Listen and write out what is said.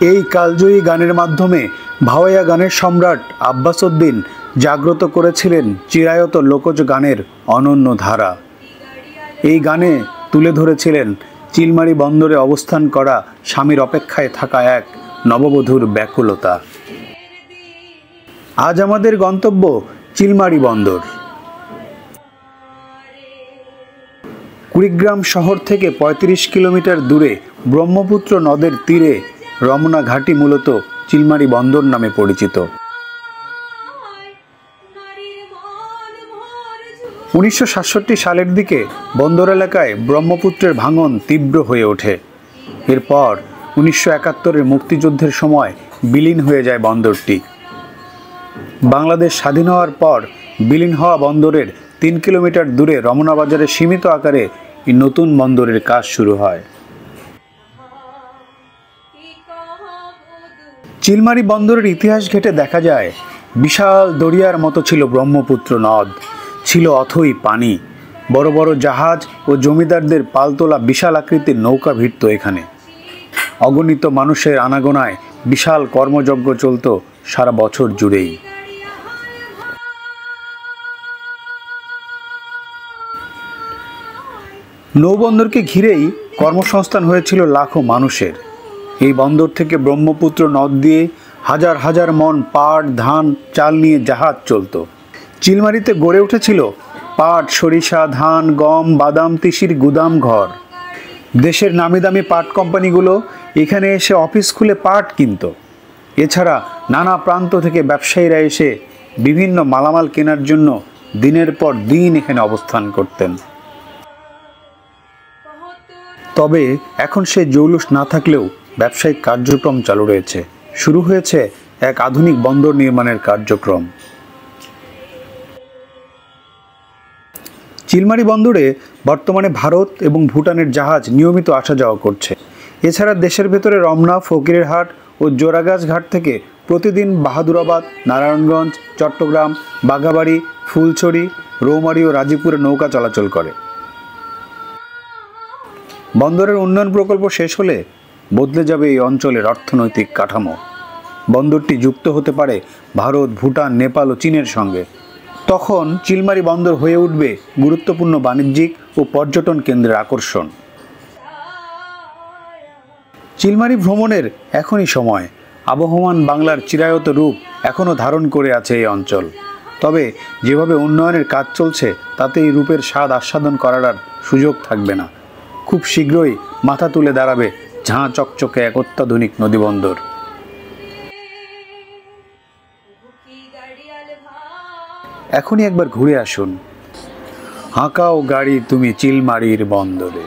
এই কালজয়ী গানের মাধ্যমে ভাওয়াইয়া গানের সম্রাট আব্বাস উদ্দিন জাগ্রত করেছিলেন চিরায়ত লোকজ গানের অনন্য ধারা। এই গানে তুলে ধরেছিলেন চিলমারী বন্দরে অবস্থান করা স্বামীর অপেক্ষায় থাকা এক নববধূর ব্যাকুলতা। আজ আমাদের গন্তব্য চিলমারী বন্দর। কুড়িগ্রাম শহর থেকে ৩৫ কিলোমিটার দূরে ব্রহ্মপুত্র নদের তীরে রমনা ঘাটি মূলত চিলমারী বন্দর নামে পরিচিত। ১৯৬৭ সালের দিকে বন্দর এলাকায় ব্রহ্মপুত্রের ভাঙন তীব্র হয়ে ওঠে। এরপর ১৯৭১-এর মুক্তিযুদ্ধের সময় বিলীন হয়ে যায় বন্দরটি। বাংলাদেশ স্বাধীন হওয়ার পর বিলীন হওয়া বন্দরের ৩ কিলোমিটার দূরে রমনা বাজারে সীমিত আকারে এই নতুন বন্দরের কাজ শুরু হয়। চিলমারী বন্দরের ইতিহাস ঘেঁটে দেখা যায়, বিশাল দরিয়ার মতো ছিল ব্রহ্মপুত্র নদ, ছিল অথই পানি। বড় বড় জাহাজ ও জমিদারদের পালতোলা বিশাল আকৃতির নৌকা ভিড়ত এখানে। অগণিত মানুষের আনাগোনায় বিশাল কর্মযজ্ঞ চলত সারা বছর জুড়েই। নৌবন্দরকে ঘিরেই কর্মসংস্থান হয়েছিল লাখো মানুষের। এই বন্দর থেকে ব্রহ্মপুত্র নদ দিয়ে হাজার হাজার মন পাট, ধান, চাল নিয়ে জাহাজ চলত। চিলমারীতে গড়ে উঠেছিল পাট, সরিষা, ধান, গম, বাদাম, তিসির গুদাম ঘর। দেশের নামি দামি পাট কোম্পানিগুলো এখানে এসে অফিস খুলে পাট কিনত। এছাড়া নানা প্রান্ত থেকে ব্যবসায়ীরা এসে বিভিন্ন মালামাল কেনার জন্য দিনের পর দিন এখানে অবস্থান করতেন। তবে এখন সে জৌলুস না থাকলেও ব্যবসায়িক কার্যক্রম চালু রয়েছে। শুরু হয়েছে এক আধুনিক বন্দর নির্মাণের কার্যক্রম। চিলমারী বন্দরে বর্তমানে ভারত এবং ভুটানের জাহাজ নিয়মিত আসা যাওয়া করছে। এছাড়া দেশের ভেতরে রমনা, ফকিরেরহাট ও জোড়াগাছ ঘাট থেকে প্রতিদিন বাহাদুরাবাদ, নারায়ণগঞ্জ, চট্টগ্রাম, বাঘাবাড়ি, ফুলছড়ি, রৌমারী ও রাজীবপুরে নৌকা চলাচল করে। বন্দরের উন্নয়ন প্রকল্প শেষ হলে বদলে যাবে এই অঞ্চলের অর্থনৈতিক কাঠামো। বন্দরটি যুক্ত হতে পারে ভারত, ভুটান, নেপাল ও চীনের সঙ্গে। তখন চিলমারী বন্দর হয়ে উঠবে গুরুত্বপূর্ণ বাণিজ্যিক ও পর্যটন কেন্দ্রের আকর্ষণ। চিলমারী ভ্রমণের এখনই সময়। আবহমান বাংলার চিরায়ত রূপ এখনও ধারণ করে আছে এই অঞ্চল। তবে যেভাবে উন্নয়নের কাজ চলছে তাতে এই রূপের স্বাদ আস্বাদন করার আর সুযোগ থাকবে না। খুব শীঘ্রই মাথা তুলে দাঁড়াবে ঝাঁ চকচকে এক অত্যাধুনিক নদীবন্দর। এখনই একবার ঘুরে আসুন। হাঁকাও গাড়ি তুমি চিলমারীর বন্দরে।